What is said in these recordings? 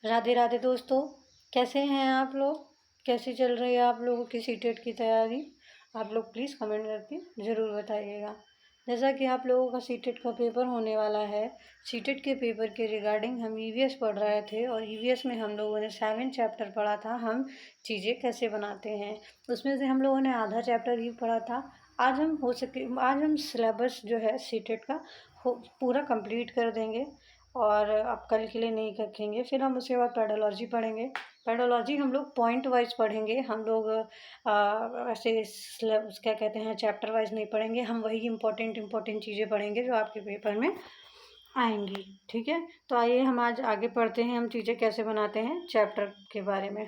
राधे राधे दोस्तों, कैसे हैं आप लोग? कैसी चल रही है आप लोगों की सीटेट की तैयारी? आप लोग प्लीज़ कमेंट करके ज़रूर बताइएगा। जैसा कि आप लोगों का सीटेट का पेपर होने वाला है, सीटेट के पेपर के रिगार्डिंग हम ईवीएस पढ़ रहे थे और ईवीएस में हम लोगों ने 7 चैप्टर पढ़ा था, हम चीज़ें कैसे बनाते हैं। उसमें से हम लोगों ने आधा चैप्टर ही पढ़ा था। आज हम सिलेबस जो है सीटेट का पूरा कंप्लीट कर देंगे और अब कल के लिए नहीं रखेंगे। फिर हम उसके बाद पेडोलॉजी पढ़ेंगे। पेडोलॉजी हम लोग पॉइंट वाइज पढ़ेंगे। हम लोग ऐसे क्या कहते हैं, चैप्टर वाइज नहीं पढ़ेंगे। हम वही इम्पोर्टेंट चीज़ें पढ़ेंगे जो आपके पेपर में आएंगी। ठीक है, तो आइए हम आज आगे पढ़ते हैं, हम चीज़ें कैसे बनाते हैं चैप्टर के बारे में।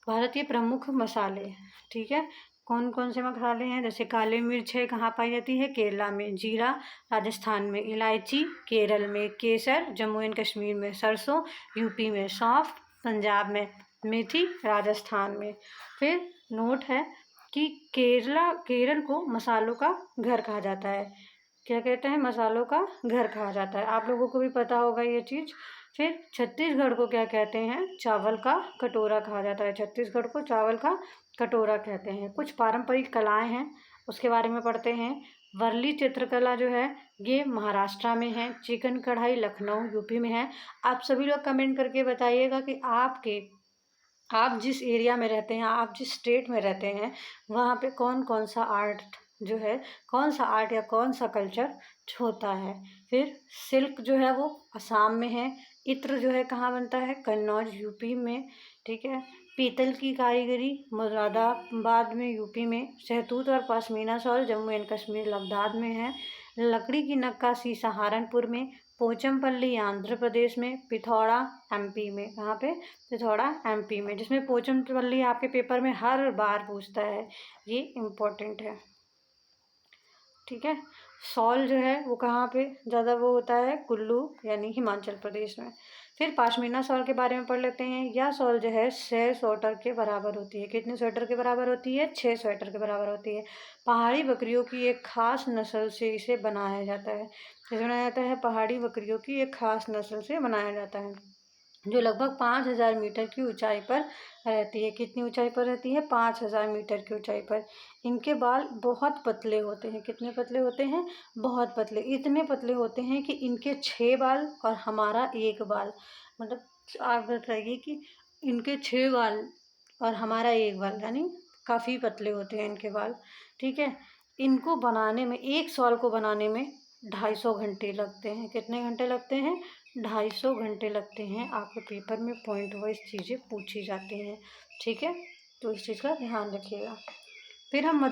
भारतीय प्रमुख मसाले, ठीक है, कौन कौन से मसाले हैं? जैसे काली मिर्च है, कहाँ पाई जाती है? केरला में। जीरा राजस्थान में। इलायची केरल में। केसर जम्मू एंड कश्मीर में। सरसों यूपी में। सौंफ पंजाब में। मेथी राजस्थान में। फिर नोट है कि केरल को मसालों का घर कहा जाता है। क्या कहते हैं? मसालों का घर कहा जाता है। आप लोगों को भी पता होगा ये चीज़। फिर छत्तीसगढ़ को क्या कहते हैं? चावल का कटोरा कहा जाता है। छत्तीसगढ़ को चावल का कटोरा कहते हैं। कुछ पारंपरिक कलाएं हैं, उसके बारे में पढ़ते हैं। वर्ली चित्रकला जो है ये महाराष्ट्र में है। चिकन कढ़ाई लखनऊ यूपी में है। आप सभी लोग कमेंट करके बताइएगा कि आप जिस एरिया में रहते हैं, आप जिस स्टेट में रहते हैं, वहाँ पे कौन कौन सा आर्ट जो है, कौन सा आर्ट या कौन सा कल्चर होता है। फिर सिल्क जो है वो असम में है। इत्र जो है कहाँ बनता है? कन्नौज यूपी में। ठीक है। पीतल की कारीगरी मुरादाबाद में यूपी में। शहतूत और पश्मीना शॉल जम्मू एंड कश्मीर लद्दाख में है। लकड़ी की नक्काशी सहारनपुर में। पोचमपल्ली आंध्र प्रदेश में। पिथौरा एमपी में। कहाँ पे? पिथौरा एमपी में, जिसमें पोचमपल्ली आपके पेपर में हर बार पूछता है, ये इम्पोर्टेंट है। ठीक है। शॉल जो है वो कहाँ पे ज़्यादा वो होता है? कुल्लू यानी हिमाचल प्रदेश में। फिर पश्मीना शॉल के बारे में पढ़ लेते हैं। यह शॉल जो है 6 स्वेटर के बराबर होती है। कितने स्वेटर के बराबर होती है? 6 स्वेटर के बराबर होती है। पहाड़ी बकरियों की एक खास नस्ल से इसे बनाया जाता है। इसे बनाया जाता है पहाड़ी बकरियों की एक खास नस्ल से बनाया जाता है, जो लगभग 5000 मीटर की ऊंचाई पर रहती है। कितनी ऊंचाई पर रहती है? 5000 मीटर की ऊंचाई पर। इनके बाल बहुत पतले होते हैं। कितने पतले होते हैं? बहुत पतले। इतने पतले होते हैं कि इनके 6 बाल और हमारा 1 बाल, मतलब आप बताइए कि इनके 6 बाल और हमारा 1 बाल, यानी काफ़ी पतले होते हैं इनके बाल। ठीक है। इनको बनाने में, एक शॉल को बनाने में 250 घंटे लगते हैं। कितने घंटे लगते हैं? 250 घंटे लगते हैं। आपके पेपर में पॉइंट वाइज चीज़ें पूछी जाती हैं। ठीक है, तो इस चीज़ का ध्यान रखिएगा। फिर हम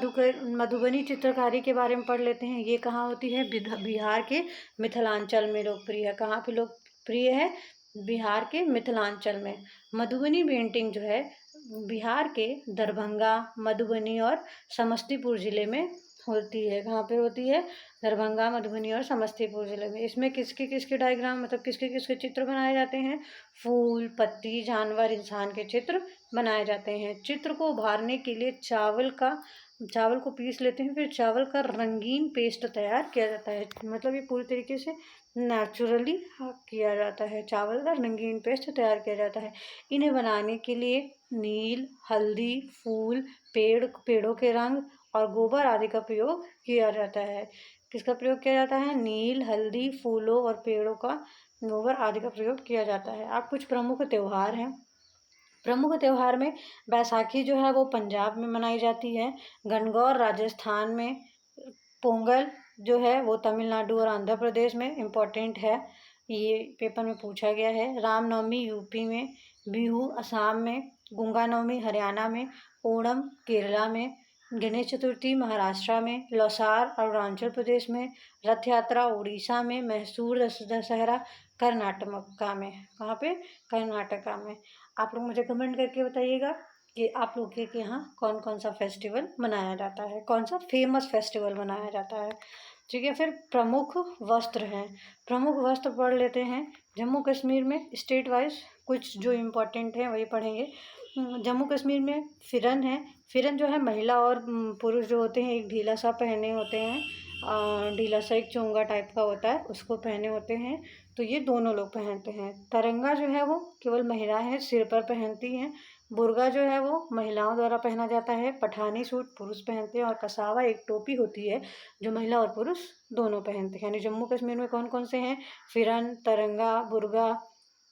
मधुबनी चित्रकारी के बारे में पढ़ लेते हैं। ये कहाँ होती है? बिहार के मिथिलांचल में लोकप्रिय है। कहाँ पे लोकप्रिय है? बिहार के मिथिलांचल में। मधुबनी पेंटिंग जो है बिहार के दरभंगा, मधुबनी और समस्तीपुर ज़िले में होती है। कहाँ पे होती है? दरभंगा, मधुबनी और समस्तीपुर ज़िले में। इसमें किसके किसके डायग्राम, मतलब किसके किसके चित्र बनाए जाते हैं? फूल, पत्ती, जानवर, इंसान के चित्र बनाए जाते हैं। चित्र को उभारने के लिए चावल को पीस लेते हैं। फिर चावल का रंगीन पेस्ट तैयार किया जाता है। मतलब ये पूरी तरीके से नेचुरली किया जाता है। चावल का रंगीन पेस्ट तैयार किया जाता है। इन्हें बनाने के लिए नील, हल्दी, फूल, पेड़ों के रंग और गोबर आदि का प्रयोग किया जाता है। किसका प्रयोग किया जाता है? नील, हल्दी, फूलों और पेड़ों का गोबर आदि का प्रयोग किया जाता है। अब कुछ प्रमुख त्यौहार हैं। प्रमुख त्यौहार में बैसाखी जो है वो पंजाब में मनाई जाती है। गणगौर राजस्थान में। पोंगल जो है वो तमिलनाडु और आंध्र प्रदेश में इम्पोर्टेंट है, ये पेपर में पूछा गया है। रामनवमी यूपी में। बिहू असम में। गंगा नवमी हरियाणा में। ओणम केरला में। गणेश चतुर्थी महाराष्ट्र में। लौसार अरुणाचल प्रदेश में। रथ यात्रा उड़ीसा में। मैसूर दशहरा कर्नाटका में। कहाँ पे? कर्नाटका में। आप लोग मुझे कमेंट करके बताइएगा कि आप लोग के यहाँ कौन कौन सा फेस्टिवल मनाया जाता है, कौन सा फेमस फेस्टिवल मनाया जाता है। ठीक है। फिर प्रमुख वस्त्र हैं। प्रमुख वस्त्र पढ़ लेते हैं। जम्मू कश्मीर में स्टेट वाइज कुछ जो इम्पोर्टेंट है वही पढ़ेंगे। जम्मू कश्मीर में फिरन है। फिरन जो है महिला और पुरुष जो होते हैं एक ढीला सा पहने होते हैं, ढीला सा एक चोंगा टाइप का होता है, उसको पहने होते हैं। तो ये दोनों लोग पहनते हैं। तरंगा जो है वो केवल महिलाएं सिर पर पहनती हैं। बुर्गा जो है वो महिलाओं द्वारा पहना जाता है। पठानी सूट पुरुष पहनते हैं। और कसावा एक टोपी होती है जो महिला और पुरुष दोनों पहनते हैं। यानी जम्मू कश्मीर में कौन कौन से हैं? फिरन, तरंगा, बुर्गा,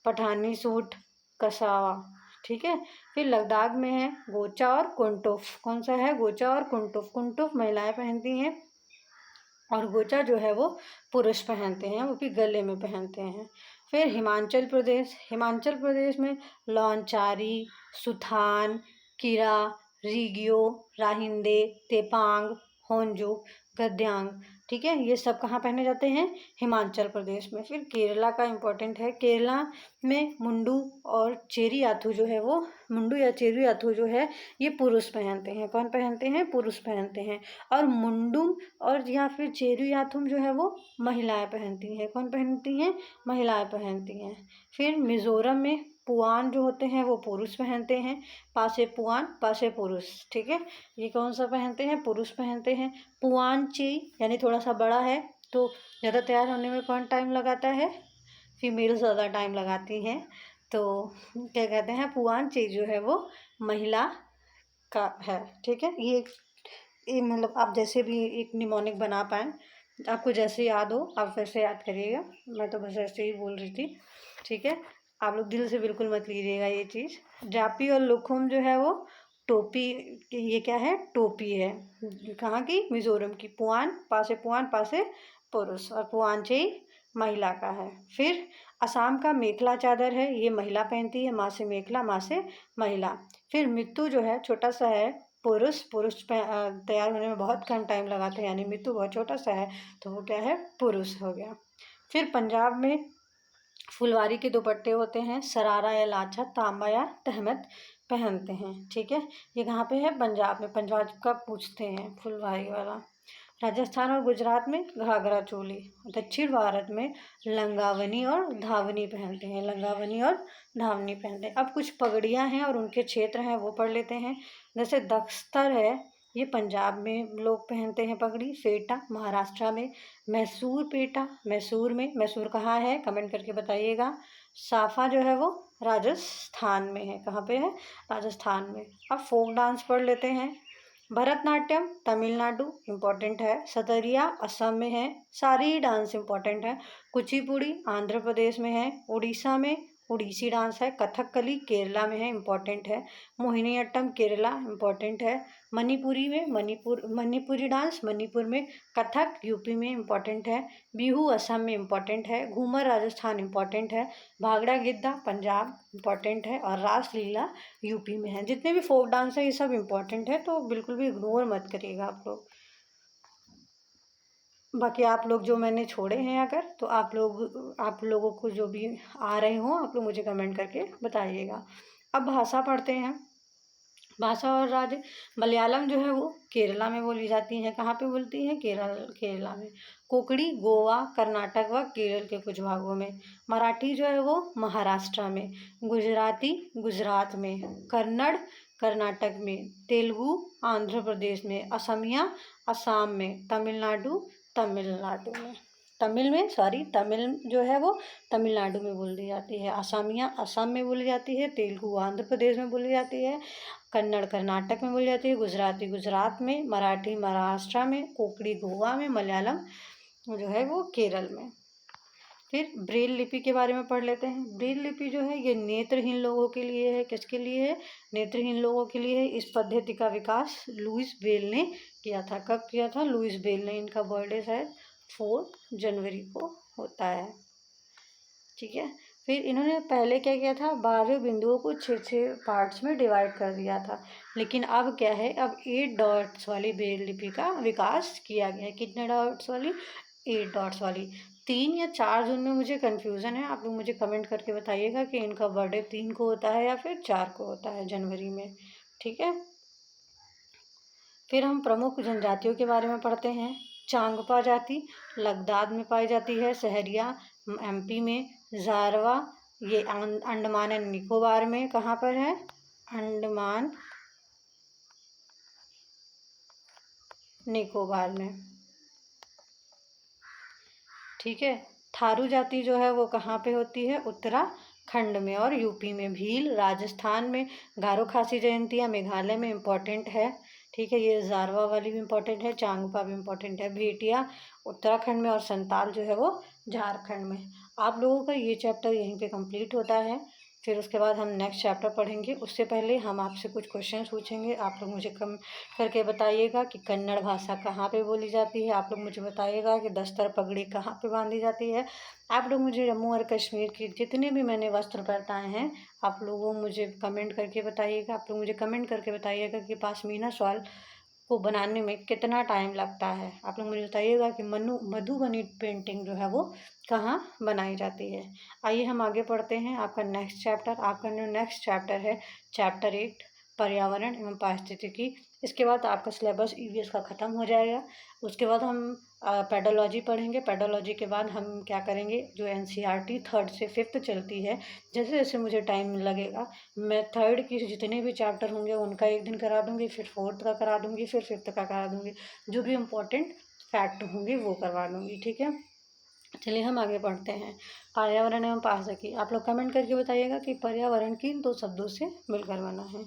पठानी सूट, कसावा। ठीक है। फिर लद्दाख में है गोचा और कुंटुफ। कौन सा है? गोचा और कुंटुफ। कुंटुफ महिलाएं पहनती हैं और गोचा जो है वो पुरुष पहनते हैं, वो भी गले में पहनते हैं। फिर हिमाचल प्रदेश में लौनचारी, सुथान, किरा, रीगियो, राहिंदे, तेपांग, होंजू, गद्यांग। ठीक है, ये सब कहाँ पहने जाते हैं? हिमाचल प्रदेश में। फिर केरला का इम्पोर्टेंट है। केरला में मुंडू और चेरी आथू जो है वो, मुंडू या चेरी आथू जो है ये पुरुष पहनते हैं। कौन पहनते हैं? पुरुष पहनते हैं। और मुंडुम और या फिर चेरू याथुम जो है वो महिलाएं पहनती हैं। कौन पहनती हैं? महिलाएं पहनती हैं। फिर मिजोरम में पुआन जो होते हैं वो पुरुष पहनते हैं। पासे पुआन, पासे पुरुष। ठीक है, ये कौन सा पहनते हैं? पुरुष पहनते हैं। पुआन ची यानी थोड़ा सा बड़ा है तो ज़्यादा तैयार होने में कौन टाइम लगाता है? फीमेल ज़्यादा टाइम लगाती हैं। तो क्या कहते हैं? पुआन ची जो है वो महिला का है। ठीक है, ये मतलब आप जैसे भी एक निमोनिक बना पाएँ, आपको जैसे याद हो आप वैसे याद करिएगा। मैं तो बस ऐसे ही बोल रही थी। ठीक है, आप लोग दिल से बिल्कुल मत लीजिएगा ये चीज़। जापी और लुखुम जो है वो टोपी, ये क्या है? टोपी है। कहाँ की? मिजोरम की। पुआन, पासे पुआन, पासे पुरुष। और पुआनचेई महिला का है। फिर असम का मेखला चादर है, ये महिला पहनती है। माँ से मेखला, माँ से महिला। फिर मित्तू जो है छोटा सा है, पुरुष तैयार होने में बहुत कम टाइम लगाते हैं, यानी मित्तू बहुत छोटा सा है तो वो क्या है? पुरुष हो गया। फिर पंजाब में फुलवारी के दुपट्टे होते हैं। सरारा या लाछा, तांबा या तहमत पहनते हैं। ठीक है, ये कहाँ पे है? पंजाब में। पंजाब का पूछते हैं फुलवारी वाला। राजस्थान और गुजरात में घाघरा चोली। दक्षिण भारत में लंगावनी और धावनी पहनते हैं। लंगावनी और धावनी पहनते हैं। अब कुछ पगड़ियाँ हैं और उनके क्षेत्र हैं वो पढ़ लेते हैं। जैसे दख्तर है, ये पंजाब में लोग पहनते हैं पगड़ी। फेटा महाराष्ट्र में। मैसूर पेटा मैसूर में। मैसूर कहाँ है? कमेंट करके बताइएगा। साफा जो है वो राजस्थान में है। कहाँ पे है? राजस्थान में। अब फोक डांस पढ़ लेते हैं। भरतनाट्यम तमिलनाडु इम्पॉर्टेंट है। सतरिया असम में है। सारी डांस इम्पॉर्टेंट है। कुचिपुड़ी आंध्र प्रदेश में है। उड़ीसा में उड़ीसी डांस है। कथकली केरला में है, इम्पॉर्टेंट है। मोहिनीअट्टम केरला इम्पॉर्टेंट है। मणिपुरी डांस मणिपुर में। कथक यूपी में इम्पॉर्टेंट है। बिहू असम में इम्पॉर्टेंट है। घूमर राजस्थान इम्पॉर्टेंट है। भांगड़ा गिद्दा पंजाब इम्पॉर्टेंट है। और रासलीला यूपी में है। जितने भी फोक डांस है ये सब इम्पॉर्टेंट है, तो बिल्कुल भी इग्नोर मत करिएगा आप लोग। बाकी आप लोग जो मैंने छोड़े हैं अगर, तो आप लोगों को जो भी आ रहे हों आप लोग मुझे कमेंट करके बताइएगा। अब भाषा पढ़ते हैं। भाषा और राज्य। मलयालम जो है वो केरला में बोली जाती है। कहाँ पे बोलती है? केरला में। कोंकणी गोवा, कर्नाटक व केरल के कुछ भागों में। मराठी जो है वो महाराष्ट्र में। गुजराती गुजरात में। कन्नड़ कर्नाटक में। तेलुगु आंध्र प्रदेश में। असमिया असम में। तमिलनाडु में। तमिल जो है वो तमिलनाडु में बोली जाती है। असमिया असम में बोली जाती है। तेलुगु आंध्र प्रदेश में बोली जाती है। कन्नड़ कर्नाटक में बोली जाती है। गुजराती गुजरात में। मराठी महाराष्ट्र में। कोंकणी गोवा में। मलयालम जो है वो केरल में। फिर ब्रेल लिपि के बारे में पढ़ लेते हैं। ब्रेल लिपि जो है ये नेत्रहीन लोगों के लिए है। किसके लिए है? नेत्रहीन लोगों के लिए है। इस पद्धति का विकास लुईस ब्रेल ने किया था। कब किया था? लुईस ब्रेल ने। इनका बर्थडे शायद 4 जनवरी को होता है। ठीक है, फिर इन्होंने पहले क्या किया था? 12 बिंदुओं को 6 पार्ट्स में डिवाइड कर दिया था। लेकिन अब क्या है? अब 8 डॉट्स वाली ब्रेल लिपि का विकास किया गया है। कितने डॉट्स वाली? 8 डॉट्स वाली। 3 या 4 जून में मुझे कन्फ्यूज़न है, आप लोग मुझे कमेंट करके बताइएगा कि इनका बर्थडे 3 को होता है या फिर 4 को होता है जनवरी में। ठीक है, फिर हम प्रमुख जनजातियों के बारे में पढ़ते हैं। चांगपा जाति लद्दाख में पाई जाती है। सहरिया एमपी में। जारवा ये अंडमान एंड निकोबार में। कहाँ पर है? अंडमान निकोबार में। ठीक है, थारू जाति जो है वो कहाँ पे होती है? उत्तराखंड में और यूपी में। भील राजस्थान में। गारो खासी जयंतिया मेघालय में इम्पॉर्टेंट है, ठीक है। ये जारवा वाली भी इम्पॉर्टेंट है, चांगपा भी इम्पॉर्टेंट है। भेटिया उत्तराखंड में और संताल जो है वो झारखंड में। आप लोगों का ये चैप्टर यहीं पे कंप्लीट होता है। फिर उसके बाद हम नेक्स्ट चैप्टर पढ़ेंगे। उससे पहले हम आपसे कुछ क्वेश्चंस पूछेंगे। आप लोग मुझे कम करके बताइएगा कि कन्नड़ भाषा कहाँ पे बोली जाती है। आप लोग मुझे बताइएगा कि दस्तर पगड़ी कहाँ पे बांधी जाती है। आप लोग मुझे जम्मू और कश्मीर की जितने भी मैंने वस्त्र बताए हैं आप लोगों मुझे कमेंट करके बताइएगा। आप लोग मुझे कमेंट करके बताइएगा कि पश्मीना शॉल को बनाने में कितना टाइम लगता है। आप लोग मुझे बताइएगा कि मधुबनी पेंटिंग जो है वो कहाँ बनाई जाती है। आइए हम आगे पढ़ते हैं। आपका नेक्स्ट चैप्टर है चैप्टर 8 पर्यावरण एवं पारिस्थितिकी। इसके बाद आपका सिलेबस ईवीएस का ख़त्म हो जाएगा। उसके बाद हम पेडोलॉजी पढ़ेंगे। पेडोलॉजी के बाद हम क्या करेंगे, जो एनसीईआरटी 3rd से 5th चलती है, जैसे जैसे मुझे टाइम लगेगा मैं 3rd की जितने भी चैप्टर होंगे उनका एक दिन करा दूँगी, फिर 4th का करा दूँगी, फिर 5th का करा दूँगी। जो भी इम्पोर्टेंट फैक्ट होंगे वो करवा दूँगी, ठीक है। चलिए हम आगे पढ़ते हैं। पर्यावरण एवं पारिस्थितिकी। आप लोग कमेंट करके बताइएगा कि पर्यावरण किन 2 शब्दों से मिलकर बना है।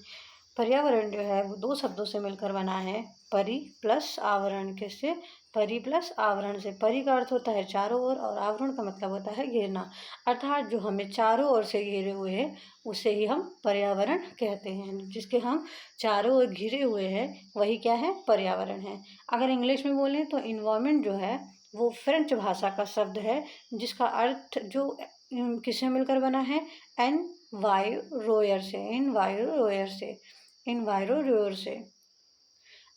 पर्यावरण जो है वो 2 शब्दों से मिलकर बना है, परि प्लस आवरण। किससे? परि प्लस आवरण से। परि का अर्थ होता है चारों ओर और आवरण का मतलब होता है घेरना। अर्थात जो हमें चारों ओर से घेरे हुए हैं उसे ही हम पर्यावरण कहते हैं। जिसके हम चारों ओर घिरे हुए हैं वही क्या है? पर्यावरण है। अगर इंग्लिश में बोलें तो इन्वायरमेंट जो है वो फ्रेंच भाषा का शब्द है, जिसका अर्थ जो किससे मिलकर बना है? एनवायरोयर से। एनवायरोयर से। एनवायरोयर से।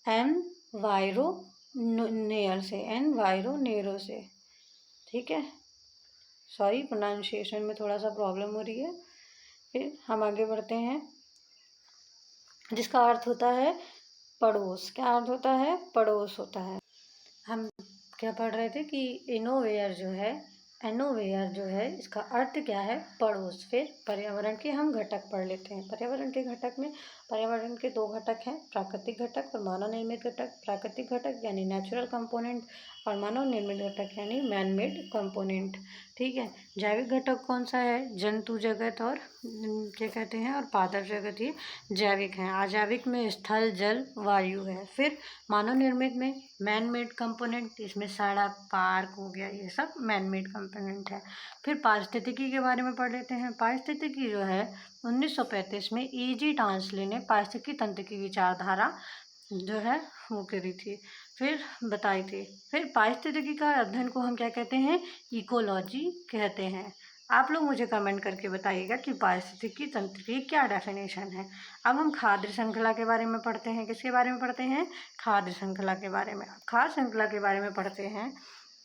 एनवायरोनेयर से। एनवायरोनेरो से, ठीक है। सॉरी, प्रोनाउंसिएशन में थोड़ा सा प्रॉब्लम हो रही है। फिर हम आगे बढ़ते हैं। जिसका अर्थ होता है पड़ोस। क्या अर्थ होता है? पड़ोस होता है। हम क्या पढ़ रहे थे कि इनोवेयर जो है, एनोवेयर जो है, इसका अर्थ क्या है? पड़ोस। फिर पर्यावरण के हम घटक पढ़ लेते हैं। पर्यावरण के घटक में पर्यावरण के 2 घटक हैं, प्राकृतिक घटक और मानव निर्मित घटक। प्राकृतिक घटक यानी नेचुरल कंपोनेंट और मानव निर्मित घटक यानी मैन मेड कंपोनेंट, ठीक है। जैविक घटक कौन सा है? जंतु जगत और क्या कहते हैं और पादप जगत, ये जैविक हैं। अजैविक में स्थल, जल, वायु है। फिर मानव निर्मित में मैन मेड कंपोनेंट, इसमें सड़क, पार्क हो गया, ये सब मैन मेड कंपोनेंट है। फिर पारिस्थितिकी के बारे में पढ़ लेते हैं। पारिस्थितिकी जो है 1935 में E.G. टांसले ने पारिस्थितिकी तंत्र की विचारधारा जो है वो करी थी, फिर बताई थी। फिर पारिस्थितिकी का अध्ययन को हम क्या कहते हैं? इकोलॉजी कहते हैं। आप लोग मुझे कमेंट करके बताइएगा कि पारिस्थितिकी तंत्र की क्या डेफिनेशन है। अब हम खाद्य श्रृंखला के बारे में पढ़ते हैं। किसके बारे में पढ़ते हैं? खाद्य श्रृंखला के बारे में। खाद्य श्रृंखला के बारे में पढ़ते हैं।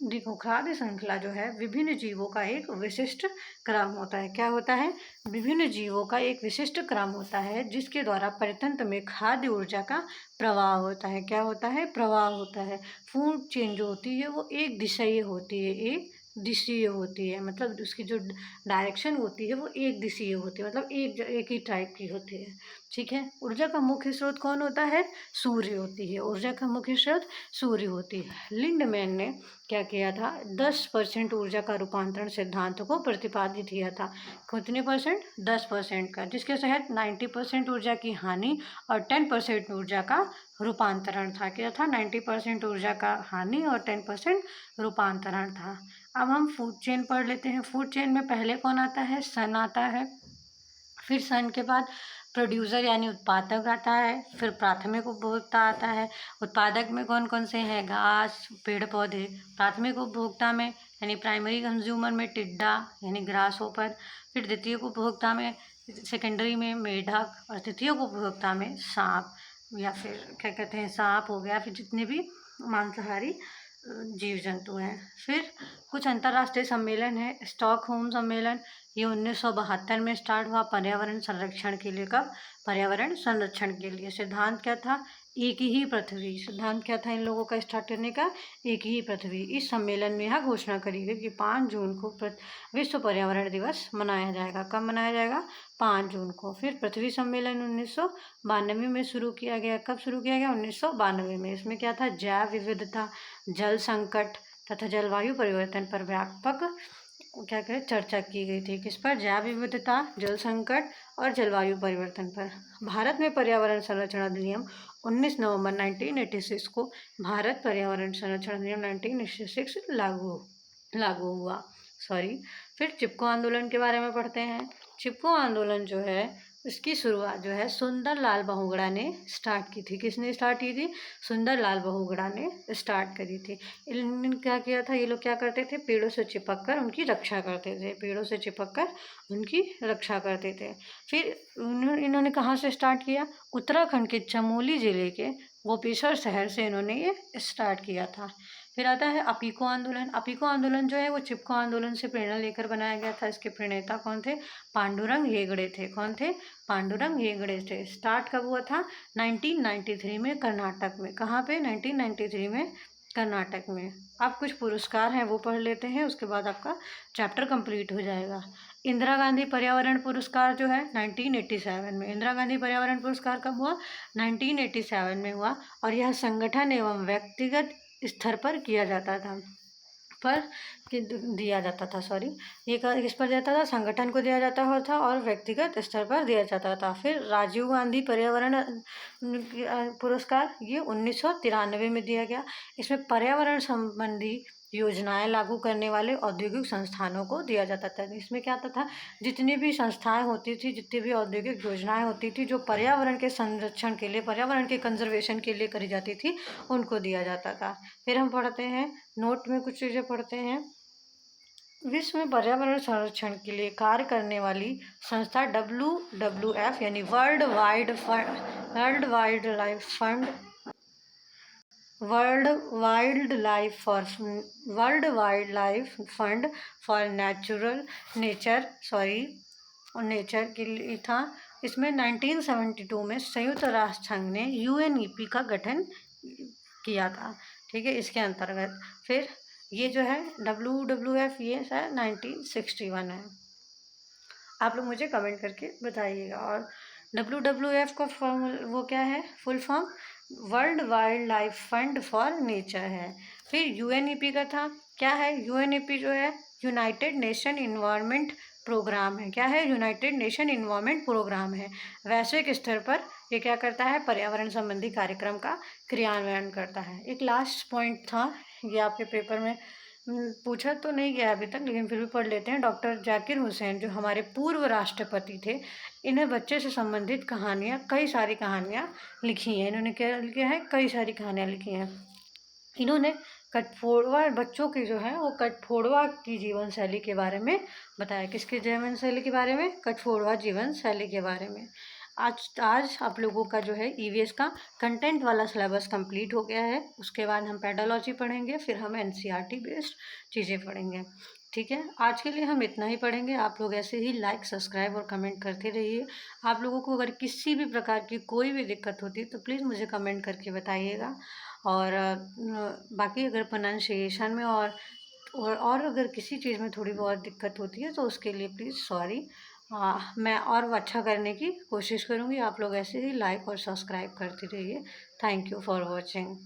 देखो, खाद्य श्रृंखला जो है विभिन्न जीवों का एक विशिष्ट क्रम होता है। क्या होता है? विभिन्न जीवों का एक विशिष्ट क्रम होता है, जिसके द्वारा परितंत्र में खाद्य ऊर्जा का प्रवाह होता है। क्या होता है? प्रवाह होता है। फूड चेन जो होती है वो एक दिशीय होती है, एक दिशीय होती है। मतलब उसकी जो डायरेक्शन होती है वो एक दिशीय होती है, मतलब एक ही टाइप की होती है, ठीक है। ऊर्जा का मुख्य स्रोत कौन होता है? सूर्य होती है। ऊर्जा का मुख्य स्रोत सूर्य होती है। लिंडमैन ने क्या किया था? 10% ऊर्जा का रूपांतरण सिद्धांत को प्रतिपादित किया था। कितने परसेंट? 10% का, जिसके तहत 90% ऊर्जा की हानि और 10% ऊर्जा का रूपांतरण था। क्या था? 90% ऊर्जा का हानि और 10% रूपांतरण था। अब हम फूड चेन पढ़ लेते हैं। फूड चेन में पहले कौन आता है? सन आता है। फिर सन के बाद प्रोड्यूसर यानी उत्पादक आता है। फिर प्राथमिक उपभोक्ता आता है। उत्पादक में कौन कौन से हैं? घास, पेड़ पौधे। प्राथमिक उपभोक्ता में यानी प्राइमरी कंज्यूमर में टिड्डा यानी ग्रास होपर। फिर द्वितीयक उपभोक्ता में, सेकेंडरी में मेढक, और तृतीयक उपभोक्ता में सांप, या फिर क्या कहते हैं, सांप हो गया, फिर जितने भी मांसाहारी जीव जंतु हैं। फिर कुछ अंतर्राष्ट्रीय सम्मेलन है। स्टॉकहोम सम्मेलन, ये 1972 में स्टार्ट हुआ पर्यावरण संरक्षण के लिए। कब? पर्यावरण संरक्षण के लिए। सिद्धांत क्या था? एक ही पृथ्वी। सिद्धांत क्या था इन लोगों का स्टार्ट करने का? एक ही पृथ्वी। इस सम्मेलन में यह घोषणा करी गई कि 5 जून को विश्व पर्यावरण दिवस मनाया जाएगा। कब मनाया जाएगा? 5 जून को। फिर पृथ्वी सम्मेलन 1992 में शुरू किया गया। कब शुरू किया गया? 1992 में। इसमें क्या था? जैव विविधता, जल संकट तथा जलवायु परिवर्तन पर व्यापक क्या कहें चर्चा की गई थी। किस पर? जैव विविधता, जल संकट और जलवायु परिवर्तन पर। भारत में पर्यावरण संरक्षण अधिनियम 19 नवंबर 1986 को भारत पर्यावरण संरक्षण अधिनियम 1986 लागू हुआ। फिर चिपको आंदोलन के बारे में पढ़ते हैं। चिपको आंदोलन जो है इसकी शुरुआत जो है सुंदरलाल बहुगुणा ने स्टार्ट की थी। किसने स्टार्ट की थी? सुंदरलाल बहुगुणा ने स्टार्ट करी थी। इन्होंने क्या किया था? ये लोग क्या करते थे? पेड़ों से चिपक कर उनकी रक्षा करते थे। पेड़ों से चिपक कर उनकी रक्षा करते थे। फिर इन्होंने कहाँ से स्टार्ट किया? उत्तराखंड के चमोली जिले के गोपेश्वर शहर से इन्होंने ये स्टार्ट किया था। फिर आता है अपिको आंदोलन। अपिको आंदोलन जो है वो चिपको आंदोलन से प्रेरणा लेकर बनाया गया था। इसके प्रणेता कौन थे? पांडुरंग हेगड़े थे। कौन थे? पांडुरंग हेगड़े थे। स्टार्ट कब हुआ था? 1993 में कर्नाटक में। कहाँ पे? 1993 में कर्नाटक में। अब कुछ पुरस्कार हैं वो पढ़ लेते हैं, उसके बाद आपका चैप्टर कंप्लीट हो जाएगा। इंदिरा गांधी पर्यावरण पुरस्कार जो है 1987 में। इंदिरा गांधी पर्यावरण पुरस्कार कब हुआ? 1987 में हुआ और यह संगठन एवं व्यक्तिगत स्तर पर किया जाता था दिया जाता था ये किस पर जाता था? संगठन को दिया जाता था और व्यक्तिगत स्तर पर दिया जाता था। फिर राजीव गांधी पर्यावरण पुरस्कार ये 1993 में दिया गया। इसमें पर्यावरण संबंधी योजनाएं लागू करने वाले औद्योगिक संस्थानों को दिया जाता था। इसमें क्या आता था? जितनी भी संस्थाएं होती थी, जितनी भी औद्योगिक योजनाएं होती थी जो पर्यावरण के संरक्षण के लिए, पर्यावरण के कंजर्वेशन के लिए करी जाती थी, उनको दिया जाता था। फिर हम पढ़ते हैं, नोट में कुछ चीज़ें पढ़ते हैं। विश्व में पर्यावरण संरक्षण के लिए कार्य करने वाली संस्था WWF यानी world wild life fund for nature के लिए था। इसमें 1972 में संयुक्त राष्ट्र संघ ने UNEP का गठन किया था। ठीक है, इसके अंतर्गत। फिर ये जो है WWF ये है 1961 है। आप लोग मुझे कमेंट करके बताइएगा। और WWF का वो क्या है? Full form world wild life fund for nature है। फिर UNEP का था, क्या है? UNEP जो है यूनाइटेड नेशन इन्वायरमेंट प्रोग्राम है। क्या है? यूनाइटेड नेशन इन्वायरमेंट प्रोग्राम है। वैश्विक स्तर पर ये क्या करता है? पर्यावरण संबंधी कार्यक्रम का क्रियान्वयन करता है। एक लास्ट पॉइंट था, ये आपके पेपर में पूछा तो नहीं गया अभी तक, लेकिन फिर भी पढ़ लेते हैं। डॉक्टर जाकिर हुसैन जो हमारे पूर्व राष्ट्रपति थे, इन्हें बच्चे से संबंधित कहानियाँ, कई सारी कहानियाँ लिखी हैं। इन्होंने क्या लिखा है? कई सारी कहानियाँ लिखी हैं। इन्होंने कठफोड़वा बच्चों की जो है वो कठफोड़वा की जीवन शैली के बारे में बताया। किसकी जीवन शैली के बारे में? कठफोड़वा जीवन शैली के बारे में। आज आप लोगों का जो है EVS का कंटेंट वाला सिलेबस कंप्लीट हो गया है। उसके बाद हम पेडोलॉजी पढ़ेंगे, फिर हम NCERT बेस्ड चीज़ें पढ़ेंगे। ठीक है, आज के लिए हम इतना ही पढ़ेंगे। आप लोग ऐसे ही लाइक, सब्सक्राइब और कमेंट करते रहिए। आप लोगों को अगर किसी भी प्रकार की कोई भी दिक्कत होती है तो प्लीज़ मुझे कमेंट करके बताइएगा। और बाकी अगर प्रोनाउंसिएशन में और अगर किसी चीज़ में थोड़ी बहुत दिक्कत होती है तो उसके लिए प्लीज़ सॉरी। मैं और अच्छा करने की कोशिश करूँगी। आप लोग ऐसे ही लाइक और सब्सक्राइब करते रहिए। Thank you for watching.